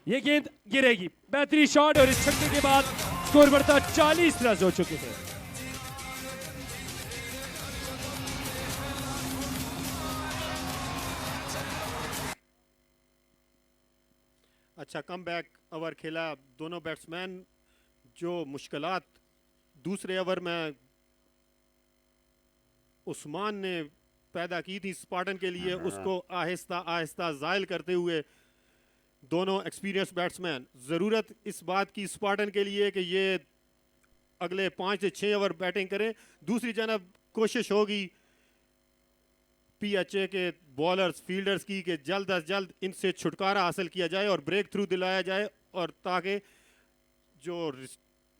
ये गेंद गिरेगी। बेहतरीन शॉट और इस छक्के के बाद स्कोर बढ़ता 40 रन हो चुके थे। अच्छा कम बैक ओवर खेला दोनों बैट्समैन। जो मुश्किलात दूसरे ओवर में उस्मान ने पैदा की थी स्पार्टन के लिए, उसको आहिस्ता आहिस्ता ज़ायल करते हुए दोनों एक्सपीरियंस बैट्समैन, ज़रूरत इस बात की स्पार्टन के लिए कि ये अगले 5 से 6 ओवर बैटिंग करें। दूसरी जानब कोशिश होगी पीएचए के बॉलर्स फील्डर्स की कि जल्द अज जल्द इनसे छुटकारा हासिल किया जाए और ब्रेक थ्रू दिलाया जाए, और ताकि जो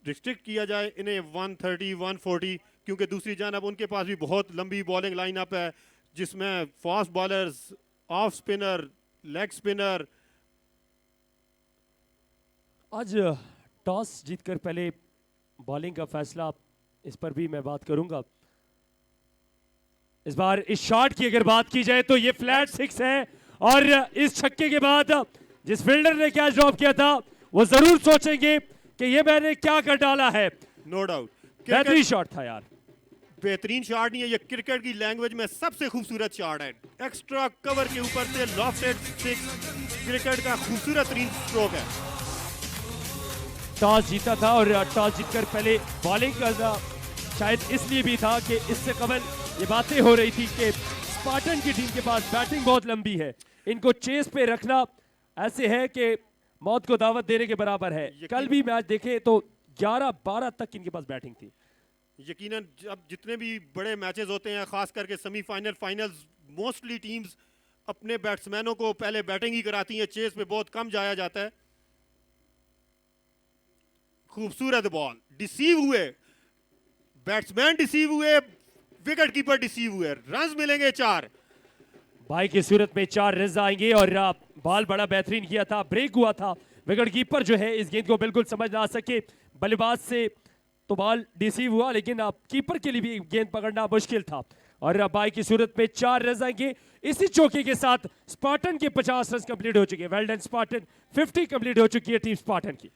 रिस्ट्रिक्ट किया जाए इन्हें 130 140, क्योंकि दूसरी जानब उनके पास भी बहुत लंबी बॉलिंग लाइनअप है जिसमें fast bowlers, off spinner, leg spinner. आज टॉस जीतकर पहले बॉलिंग का फैसला, इस पर भी मैं बात करूंगा। इस बार इस शॉट की अगर बात की जाए तो ये फ्लैट 6 है, और इस छक्के के बाद जिस फील्डर ने कैच ड्रॉप किया था वो जरूर सोचेंगे कि ये मैंने क्या कर डाला है। नो डाउट बेहतरीन शॉट था यार। बेहतरीन शॉट नहीं है, ये क्रिकेट की लैंग्वेज में सबसे खूबसूरत शॉट है। एक्स्ट्रा कवर के ऊपर से लॉफ्टेड 6 क्रिकेट का खूबसूरत तरीन स्ट्रोक है। टॉस जीता था और टॉस जीतकर पहले बॉलिंग करना शायद इसलिए भी था कि इससे कबल ये बातें हो रही थी कि स्पार्टन की टीम के पास बैटिंग बहुत लंबी है, इनको चेस पे रखना ऐसे है कि मौत को दावत देने के बराबर है। कल भी मैच देखे तो 11-12 तक इनके पास बैटिंग थी। यकीनन अब जितने भी बड़े मैचेस होते हैं, खास करके सेमीफाइनल, फाइनल्स, मोस्टली टीम्स अपने बैट्समैनों को पहले बैटिंग ही कराती हैं, चेस पे बहुत कम जाया जाता है। खूबसूरत बॉल, डिसीव हुए बैट्समैन, डिसीव हुए विकेट कीपर, डिसीव हुए। रन मिलेंगे 4 भाई की सूरत में 4 रन आएंगे, और बॉल बड़ा बेहतरीन किया था, ब्रेक हुआ था। विकेट कीपर जो है इस गेंद को बिल्कुल समझ ना सके, बल्लेबाज से तो बॉल डिसीव हुआ, लेकिन कीपर के लिए भी गेंद पकड़ना मुश्किल था। और बाई की सूरत में 4 रन आएंगे। इसी चौके के साथ स्पार्टन के 50 रन कंप्लीट हो चुके हैं। वेल डन स्पार्टन, 50 कंप्लीट हो चुकी है टीम स्पार्टन की।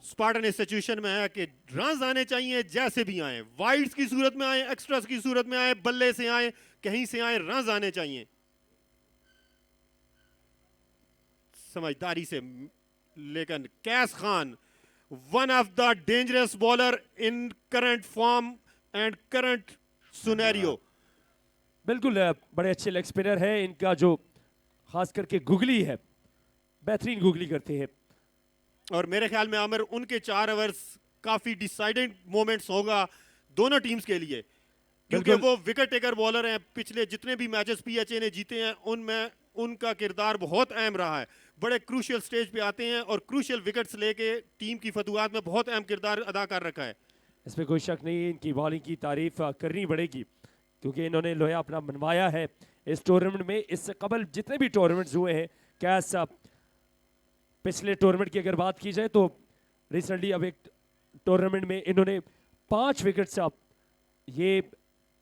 स्पार्टन इस सिचुएशन में है कि रन आने चाहिए, जैसे भी आए, वाइड्स की सूरत में आए, एक्स्ट्रास की सूरत में आए, बल्ले से आए, कहीं से आए, रन आने चाहिए समझदारी से। लेकिन Qais Khan, one of the dangerous bowler in current form and current scenario. बिल्कुल बड़े अच्छे लेग स्पिनर है। इनका जो खास करके गुगली है, बेहतरीन गुगली करते हैं। और मेरे ख्याल में आमिर उनके 4 ओवर्स काफी डिसाइडेड मोमेंट्स होगा दोनों टीम्स के लिए, क्योंकि वो विकेट टेकर बॉलर हैं। पिछले जितने भी मैचेस पीएचए ने जीते हैं उनमें उनका किरदार बहुत अहम रहा है। बड़े क्रूशियल स्टेज पे आते हैं और क्रूशियल विकेट्स लेके टीम की फतुहात में बहुत अहम किरदार अदा कर रखा है। इसमें कोई शक नहीं, इनकी बॉलिंग की तारीफ करनी पड़ेगी, क्योंकि इन्होंने लोहा अपना मनवाया है इस टूर्नामेंट में। इससे कबल जितने भी टूर्नामेंट्स हुए हैं, कैस पिछले टूर्नामेंट की अगर बात की जाए तो रिसेंटली अब एक टूर्नामेंट में इन्होंने 5 विकेट्स ये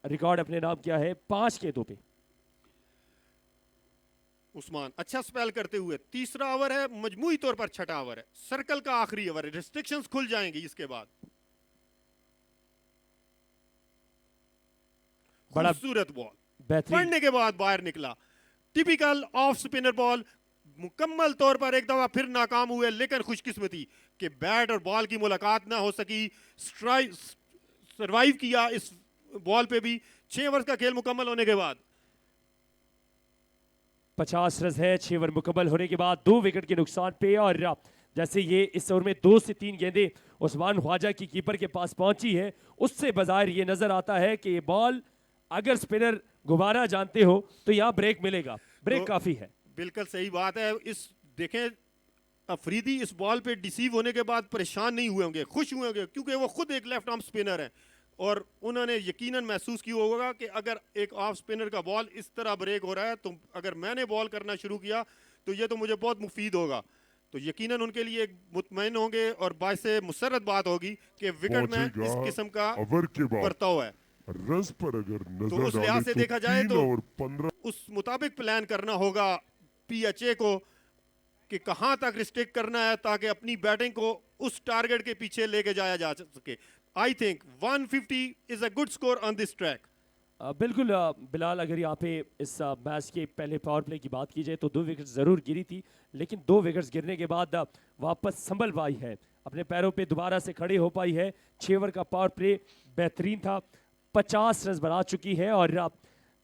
रिकॉर्ड अपने नाम किया है 5 गेंदों पे। उस्मान अच्छा स्पेल करते हुए, तीसरा ओवर है, मजमूई तौर पर छठा ओवर है, सर्कल का आखिरी ओवर है, रिस्ट्रिक्शंस खुल जाएंगी इसके बाद। बड़ा खूबसूरत बॉल बेहतरीन पढ़ने के बाद बाहर निकला। टिपिकल ऑफ स्पिनर बॉल, मुकम्मल तौर पर एक दफा फिर नाकाम हुए, लेकिन खुशकिस्मती कि बैट और बॉल की मुलाकात ना हो सकी। स्ट्राइक सरवाइव किया इस बॉल पे भी। 6 ओवर का खेल मुकम्मल होने के बाद 50 रन है 6 ओवर मुकम्मल होने के बाद 2 विकेट के नुकसान पे। और जैसे ये इस ओवर में 2 से 3 गेंदें उस्मान ख्वाजा की कीपर के पास पहुंची है, उससे बाहर ये नजर आता है कि ये बॉल अगर स्पिनर गुब्बारा जानते हो तो यहाँ ब्रेक मिलेगा, ब्रेक तो काफी है। बिल्कुल सही बात है। इस देखें अफरीदी इस बॉल पे डिसीव होने के बाद परेशान नहीं हुए होंगे, खुश हुए होंगे, क्योंकि वो खुद एक लेफ्ट आर्म स्पिनर है और उन्होंने यकीनन महसूस किया होगा कि अगर एक ऑफ स्पिनर का बॉल इस तरह ब्रेक हो रहा है तो अगर मैंने बॉल करना शुरू किया तो ये तो मुझे बहुत मुफीद होगा। तो यकीनन उनके लिए मुतमईन होंगे और बाइसे मुसर्रत बात होगी कि विकेट में इस किस्म का बर्ताव है। रस पर अगर नजर तो उस लिहाज से देखा जाए तो 15 उस मुताबिक प्लान करना होगा पीएचए को कि कहां तक रिस्ट्रिक्ट करना है ताकि अपनी बैटिंग को उस टारगेट के पीछे लेके जाया जा सके। I think 150 is a good score on this track. बिल्कुल बिलाल, अगर यहाँ पे इस मैच के पहले पावर प्ले की बात की जाए तो 2 विकेट्स ज़रूर गिरी थी, लेकिन 2 विकेट्स गिरने के बाद वापस संभल पाई है, अपने पैरों पे दोबारा से खड़े हो पाई है। 6 ओवर का पावर प्ले बेहतरीन था, 50 रन बना चुकी है और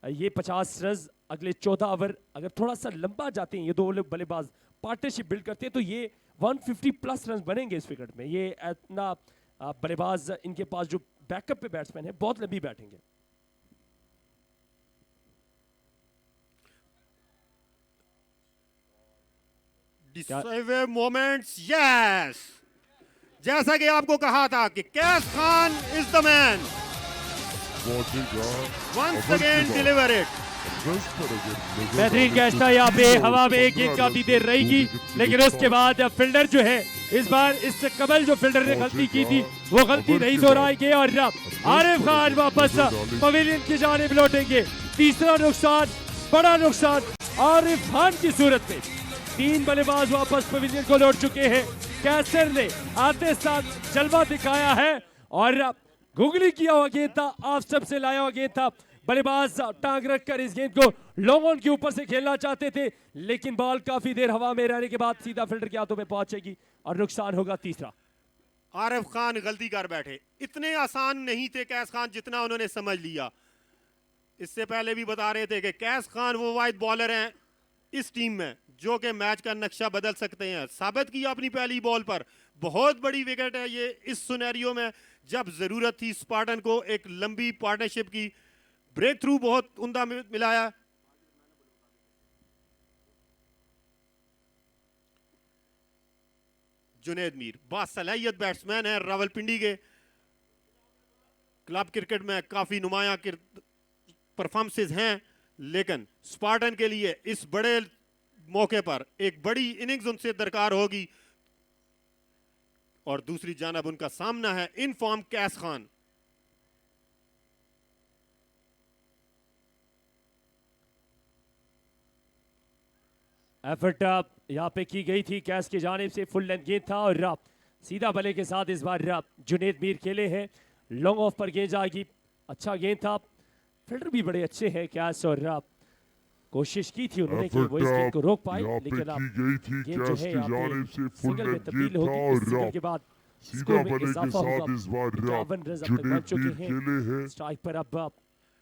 ये 50 रन अगले 14 ओवर अगर थोड़ा सा लंबा जाते हैं, ये दो बल्लेबाज पार्टनरशिप बिल्ड करते हैं तो ये 150 प्लस रन बनेंगे इस विकेट में। ये इतना बल्लेबाज इनके पास जो बैकअप पे बैट्समैन है बहुत लंबी बैटिंग है। डिसाइसिव मोमेंट्स, यस, जैसा कि आपको कहा था कि Qais Khan is the man, once again deliver it. बेहतरीन कैच था यहाँ पे, हवा में एक गेंद काफी देर रहेगी, लेकिन उसके बाद फील्डर जो है इस बार इससे कबल जो फील्डर ने गलती की थी वो गलती नहीं दोहराएंगे और आरिफ खान वापस पवेलियन की जानिब लौटेंगे। तीसरा नुकसान, बड़ा नुकसान आरिफ खान की सूरत में। 3 बल्लेबाज वापस पवेलियन को लौट चुके हैं। कैसर ने आते साथ जलवा दिखाया है और गुगली किया हुआ गेंद था, ऑफ स्टंप से लाया हुआ गेंद था। बल्लेबाज टांग रखकर इस गेंद को लॉन्ग ऑन के ऊपर से खेलना चाहते थे, लेकिन बॉल काफी देर हवा में रहने के बाद सीधा फील्डर के हाथों में पहुंचेगी और नुकसान होगा तीसरा। आरिफ खान गलती कर बैठे, इतने आसान नहीं थे कैस खान जितना उन्होंने समझ लिया। इससे पहले भी बता रहे थे कि कैस खान वो वाइड बॉलर हैं इस टीम में जो कि मैच का नक्शा बदल सकते हैं। साबित किया अपनी पहली बॉल पर, बहुत बड़ी विकेट है ये इस सिनेरियो में जब जरूरत थी स्पार्टन को एक लंबी पार्टनरशिप की। ब्रेक थ्रू बहुत उम्दा मिलाया। जुनैद मीर बासलाहियत बैट्समैन है, रावलपिंडी के क्लब क्रिकेट में काफी नुमाया परफॉर्मेंसेस हैं, लेकिन स्पार्टन के लिए इस बड़े मौके पर एक बड़ी इनिंग्स उनसे दरकार होगी। और दूसरी जानब उनका सामना है इन फॉर्म कैस खान। एफर्ट यहाँ पे की गई थी कैस की जानिब से, फुल लेंथ गेंद था और सीधा बल्ले के साथ इस बार जुनैद मीर खेले हैं। लॉन्ग ऑफ पर गेंद जाएगी, अच्छा गेंद था, फील्डर भी बड़े अच्छे हैं कैस और कोशिश की थी उन्होंने कि वो इस गेंद को रोक पाए, लेकिन गेंद जो है यहाँ पे सिंगल में तब्दील होगी। इस सिंगल के बाद स्कोर में इजाफा होगा, 51 रन अब तक बन चुके हैं। स्ट्राइक पर अब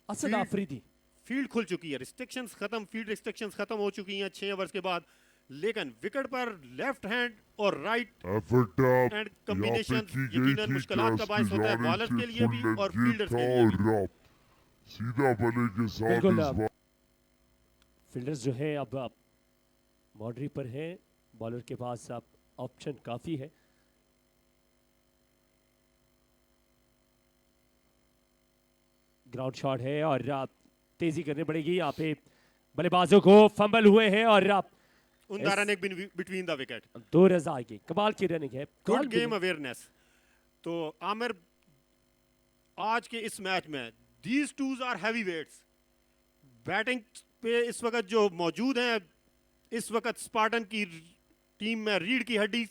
असद आफरीदी। फील्ड खुल चुकी है, रिस्ट्रिक्शंस खत्म, फील्ड रिस्ट्रिक्शंस खत्म हो चुकी हैं 6 ओवर्स के बाद, लेकिन विकेट पर लेफ्ट हैंड और राइट हैंड कॉम्बिनेशन यकीनन मुश्किलात का बायस होता है बॉलर्स के लिए भी और फील्डर्स के लिए भी। सीधा बल्ले के साथ फील्डर्स जो है अब बाउंड्री पर है, बॉलर के पास अब ऑप्शन काफी है। ग्राउंड शॉट है और तेजी करनी पड़ेगी यहाँ पे, बल्लेबाजों को फंबल हुए हैं और उनका running between the wicket, 2 run आएगी, कमाल की रनिंग है, गुड गेम अवेयरनेस। तो आमिर आज के इस मैच में these twos are heavy weights. Batting पे इस वक्त जो मौजूद हैं, इस वक्त स्पार्टन की टीम में रीढ़ की हड्डी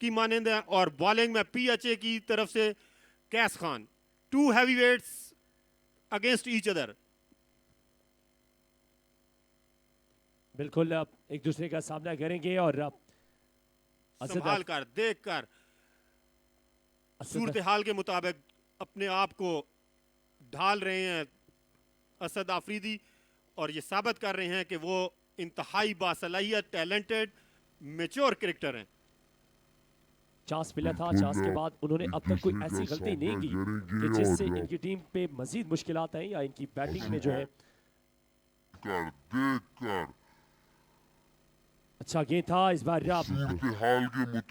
की मानंद है और बॉलिंग में पीएचए की तरफ से Qais Khan. 2 heavyweights against each other. बिल्कुल एक दूसरे का सामना करेंगे और संभाल कर देख कर सूरत हाल के मुताबिक अपने आप को ढाल रहे हैं असद आफरीदी और ये साबित कर रहे हैं कि वो इंतहाई बासलाहियत, टैलेंटेड, मैच्योर क्रिकेटर हैं। चांस मिला था, चांस के बाद उन्होंने अब तक कोई ऐसी गलती नहीं की कि जिससे इनकी टीम पे मजीद मुश्किलात आए या इनकी बैटिंग में जो है। अच्छा गेंद था इस बार,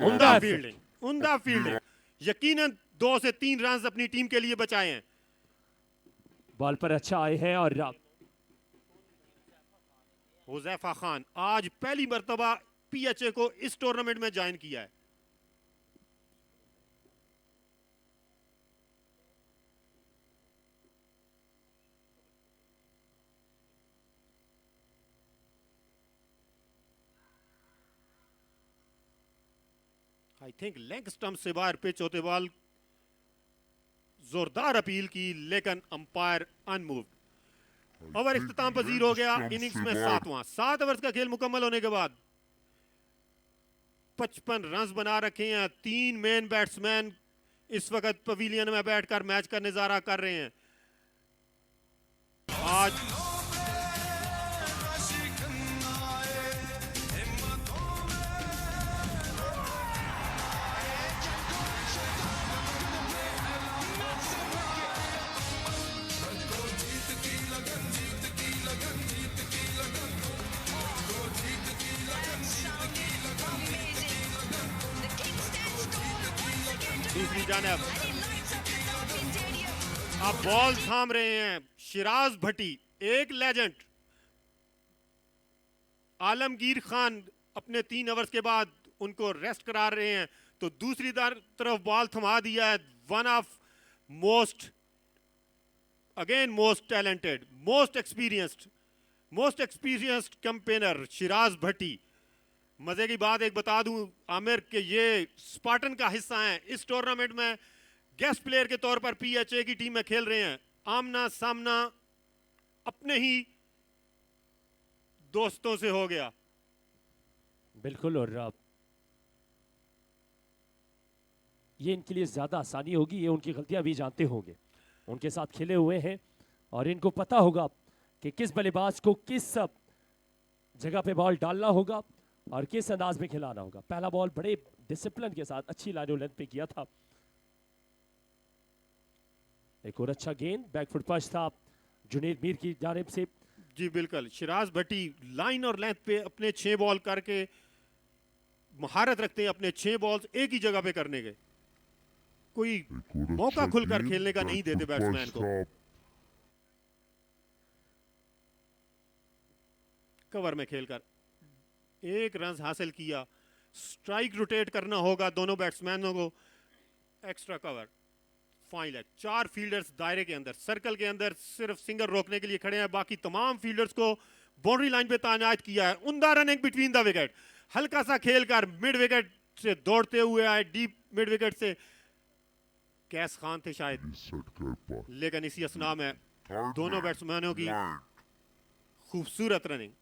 उम्दा फील्डिंग, उम्दा फील्डिंग, यकीनन 2 से 3 रन अपनी टीम के लिए बचाए हैं। बॉल पर अच्छा आए हैं और हुज़ैफा खान आज पहली मर्तबा पीएचए को इस टूर्नामेंट में ज्वाइन किया है। आई थिंक लेग स्टंप से बाहर पिच होते बॉल जोरदार अपील की, लेकिन अंपायर अनमूव्ड। ओवर इख्तिताम पजीर हो गया इनिंग्स में 7 ओवर्स का खेल मुकम्मल होने के बाद 55 रन बना रखे हैं। 3 मेन बैट्समैन इस वक्त पवेलियन में बैठकर मैच का नजारा कर रहे हैं। आज दूसरी जानब अब बॉल थाम रहे हैं शिराज भट्टी, एक लेजेंड। आलमगीर खान अपने 3 ओवर्स के बाद उनको रेस्ट करा रहे हैं, तो दूसरी तरफ बॉल थमा दिया है one of most talented, most experienced campaigner Shiraz Bhatti. मजे की बात एक बता दूं आमिर कि ये स्पार्टन का हिस्सा है। इस टूर्नामेंट में गेस्ट प्लेयर के तौर पर पीएचए की टीम में खेल रहे हैं। आमना सामना अपने ही दोस्तों से हो गया। बिल्कुल, और ये इनके लिए ज्यादा आसानी होगी, ये उनकी गलतियां भी जानते होंगे, उनके साथ खेले हुए हैं और इनको पता होगा कि किस बल्लेबाज को किस जगह पे बॉल डालना होगा और किस अंदाज में खिलाना होगा। पहला बॉल बड़े डिसिप्लिन के साथ अच्छी लाइन लेंथ पे किया था। एक और अच्छा गेंद बैकफुट पंच था जुनेद मीर की जानिब से। जी बिल्कुल, शिराज भट्टी लाइन और लेंथ पे अपने 6 बॉल करके महारत रखते हैं अपने 6 बॉल्स एक ही जगह पे करने के। कोई मौका खुलकर खेलने का नहीं देते बैट्समैन को। कवर में खेलकर 1 रन हासिल किया। स्ट्राइक रोटेट करना होगा दोनों बैट्समैनों को। Extra cover, fine leg. 4 fielders दायरे के अंदर, सर्कल के अंदर सिर्फ सिंगल रोकने के लिए खड़े हैं। बाकी तमाम फील्डर्स को बाउंड्री लाइन पे तैनात किया है। उमदा रनिंग बिटवीन द विकेट, हल्का सा खेलकर मिड विकेट से दौड़ते हुए आए, डीप मिड विकेट से। कैस खान थे शायद, लेकिन इसी असना में दोनों बैट्समैनों की खूबसूरत रनिंग।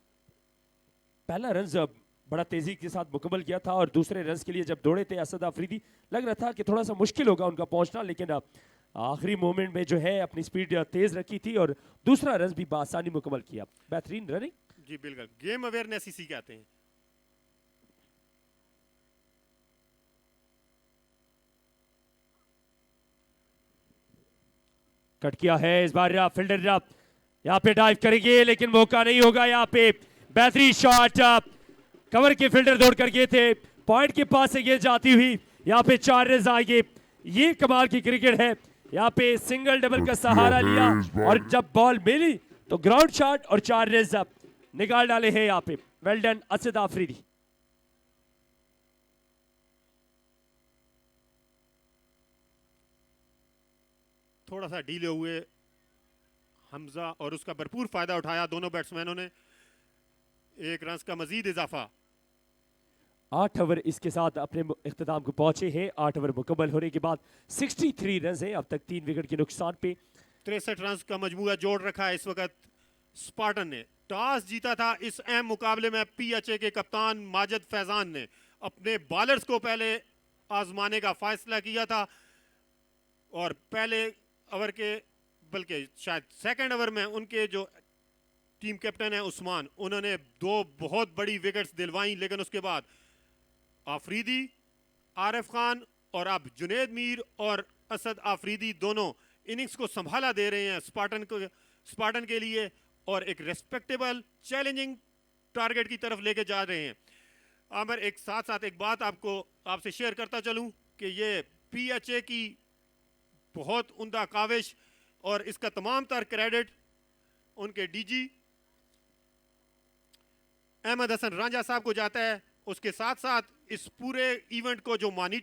पहला रन बड़ा तेजी के साथ मुकम्मल किया था और दूसरे रन के लिए जब दौड़े थे असद आफरीदी, लग रहा था कि थोड़ा सा मुश्किल होगा उनका पहुंचना, लेकिन आखिरी मोमेंट में जो है अपनी स्पीड तेज रखी थी और दूसरा रन भी बआसानी मुकम्मल किया। बेहतरीन रनिंग। जी बिल्कुल, गेम अवेयरनेस इसी कहते हैं। कट किया है इस बार फील्डर यहाँ पे डाइव करेंगे, लेकिन मौका नहीं होगा यहाँ पे। बेहतरीन शॉट, कवर के फील्डर दौड़ कर गए थे, पॉइंट के पास से गेंद जाती हुई यहाँ पे 4 रन आएंगे। ये कमाल की क्रिकेट है, यहाँ पे सिंगल डबल का सहारा लिया और जब बॉल मिली तो ग्राउंड शॉट और 4 रन निकाल डाले हैं यहाँ पे। Well done Asad Afridi. थोड़ा सा डीले हुए हमजा और उसका भरपूर फायदा उठाया दोनों बैट्समैनों ने। 1 रन का मजीद इजाफा। 8 ओवर इसके साथ अपने इख्तिताम को पहुंचे हैं। 8 ओवर मुकम्मल होने के बाद 63 रन है अब तक 3 विकेट के नुकसान पे। 63 रन का मजमूआ जोड़ रखा है इस वक्त स्पार्टन ने। टॉस जीता था इस अहम मुकाबले में पीएचए के कप्तान माजिद फैजान ने। अपने बॉलर्स को पहले आजमाने का फैसला किया था और पहले ओवर के बल्कि शायद सेकंड ओवर में उनके जो टीम कैप्टन है उस्मान, उन्होंने 2 बहुत बड़ी विकेट्स दिलवाई, लेकिन उसके बाद आफरीदी, आरिफ खान और अब जुनेद मीर और असद आफरीदी दोनों इनिंग्स को संभाला दे रहे हैं स्पार्टन के लिए और एक रेस्पेक्टेबल चैलेंजिंग टारगेट की तरफ लेके जा रहे हैं। आमिर, एक साथ एक बात आपसे शेयर करता चलूं कि ये पीएचए की बहुत उम्दा काविश और इसका तमाम तर क्रेडिट उनके डीजी अहमद हसन रांझा साहब को जाता है। उसके साथ साथ इस पूरे इवेंट को जो मॉनिटर